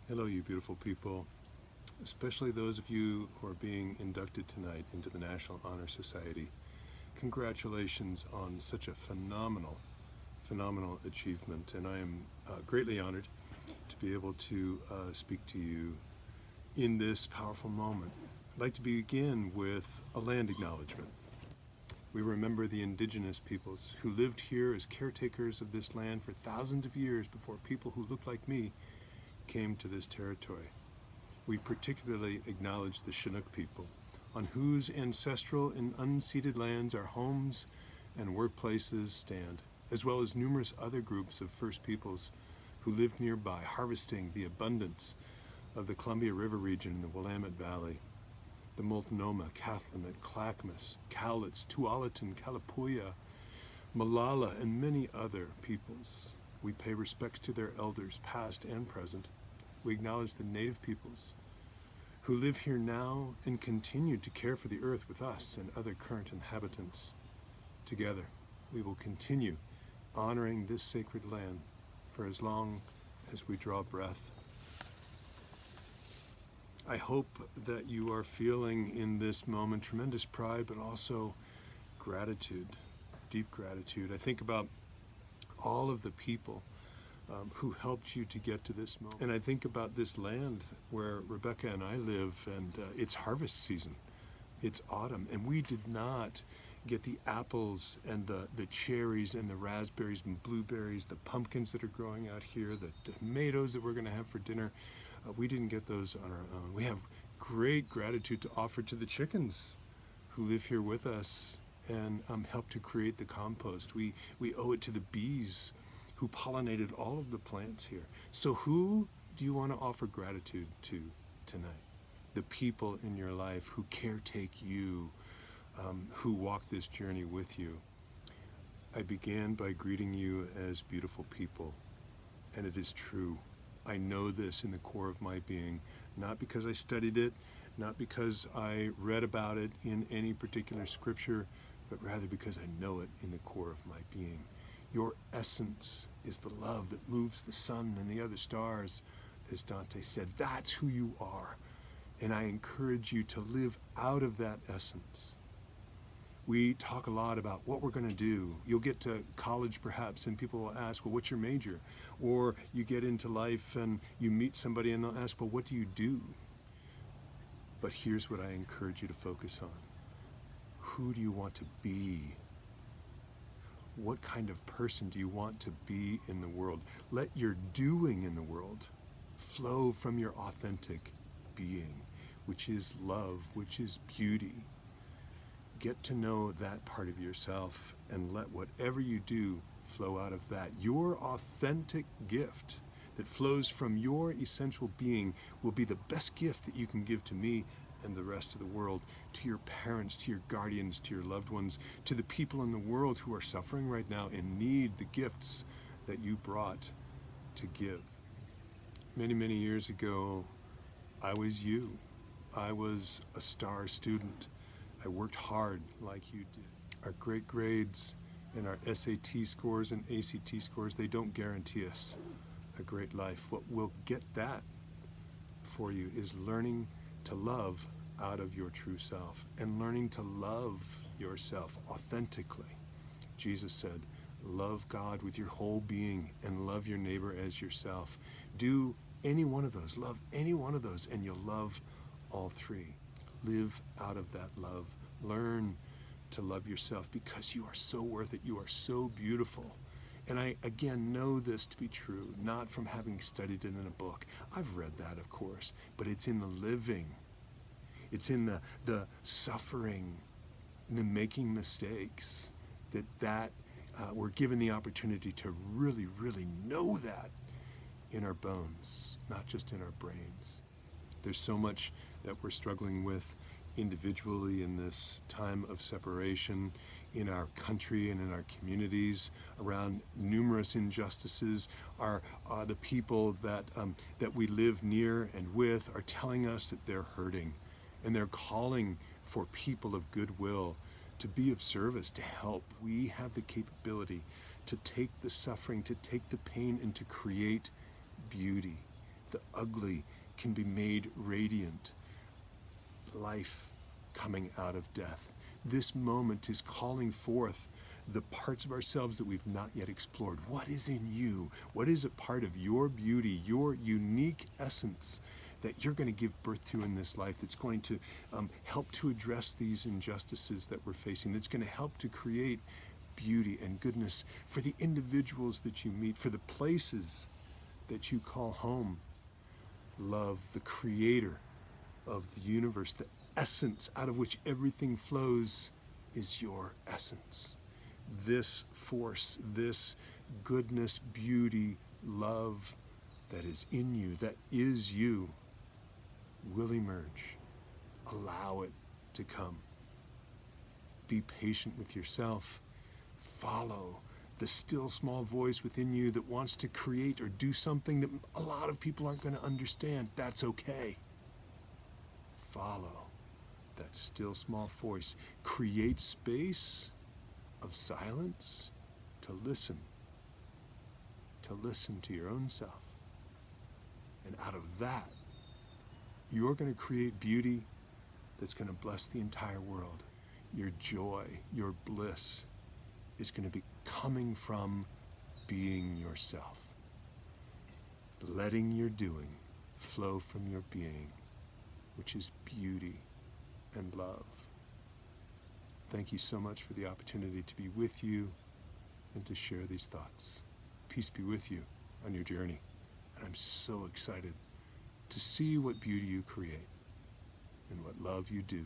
Hello, you beautiful people, especially those of you who are being inducted tonight into the National Honor Society. Congratulations on such a phenomenal achievement, and I am greatly honored to be able to speak to you in this powerful moment. I'd like to begin with a land acknowledgement. We remember the indigenous peoples who lived here as caretakers of this land for thousands of years before people who looked like me came to this territory. We particularly acknowledge the Chinook people, on whose ancestral and unceded lands our homes and workplaces stand, as well as numerous other groups of First Peoples who lived nearby, harvesting the abundance of the Columbia River region in the Willamette Valley. The Multnomah, Cathlamet, Clackamas, Cowlitz, Tualatin, Kalapuya, Malala, and many other peoples. We pay respects to their elders, past and present. We acknowledge the native peoples who live here now and continue to care for the earth with us and other current inhabitants. Together, we will continue honoring this sacred land for as long as we draw breath. I hope that you are feeling in this moment tremendous pride, but also gratitude, deep gratitude. I think about all of the people who helped you to get to this moment. And I think about this land where Rebecca and I live, and it's harvest season. It's autumn, and we did not get the apples and the cherries and the raspberries and blueberries, the pumpkins that are growing out here, the tomatoes that we're going to have for dinner. We didn't get those on our own. We have great gratitude to offer to the chickens who live here with us and help to create the compost. We owe it to the bees who pollinated all of the plants here. So who do you want to offer gratitude to tonight? The people in your life who caretake you, who walk this journey with you. I began by greeting you as beautiful people, and it is true. I know this in the core of my being, not because I studied it, not because I read about it in any particular scripture, but rather because I know it in the core of my being. Your essence is the love that moves the sun and the other stars, as Dante said. That's who you are. And I encourage you to live out of that essence. We talk a lot about what we're going to do. You'll get to college perhaps and people will ask, well, what's your major? Or you get into life and you meet somebody and they'll ask, well, what do you do? But here's what I encourage you to focus on. Who do you want to be? What kind of person do you want to be in the world? Let your doing in the world flow from your authentic being, which is love, which is beauty. Get to know that part of yourself and let whatever you do flow out of that. Your authentic gift that flows from your essential being will be the best gift that you can give to me and the rest of the world, to your parents, to your guardians, to your loved ones, to the people in the world who are suffering right now and need the gifts that you brought to give. Many years ago, I was you. I was a star student. I worked hard like you did. Our great grades and our SAT scores and ACT scores, they don't guarantee us a great life. What will get that for you is learning to love out of your true self and learning to love yourself authentically. Jesus said, love God with your whole being and love your neighbor as yourself. Do any one of those, love any one of those, and you'll love all three. Live out of that love. Learn to love yourself because you are so worth it. You are so beautiful. And I, again, know this to be true, not from having studied it in a book. I've read that, of course, but it's in the living. It's in the suffering, in the making mistakes, that we're given the opportunity to really know that in our bones, not just in our brains. There's so much that we're struggling with individually in this time of separation in our country and in our communities around numerous injustices. The people that we live near and with are telling us that they're hurting, and they're calling for people of goodwill to be of service, to help. We have the capability to take the suffering, to take the pain, and to create beauty. the ugly can be made radiant. Life coming out of death. This moment is calling forth the parts of ourselves that we've not yet explored. What is in you? What is a part of your beauty, your unique essence that you're going to give birth to in this life, that's going to help to address these injustices that we're facing, that's going to help to create beauty and goodness for the individuals that you meet, for the places that you call home. Love, the creator of the universe, the essence out of which everything flows, is your essence. This force, this goodness, beauty, love that is in you, that is you, will emerge. Allow it to come. Be patient with yourself. Follow the still small voice within you that wants to create or do something that a lot of people aren't going to understand. That's okay. Follow that still small voice. Create space of silence to listen to your own self. And out of that, you're going to create beauty that's going to bless the entire world. Your joy, your bliss is going to be coming from being yourself. Letting your doing flow from your being, which is beauty and love. Thank you so much for the opportunity to be with you and to share these thoughts. Peace be with you on your journey. And I'm so excited to see what beauty you create and what love you do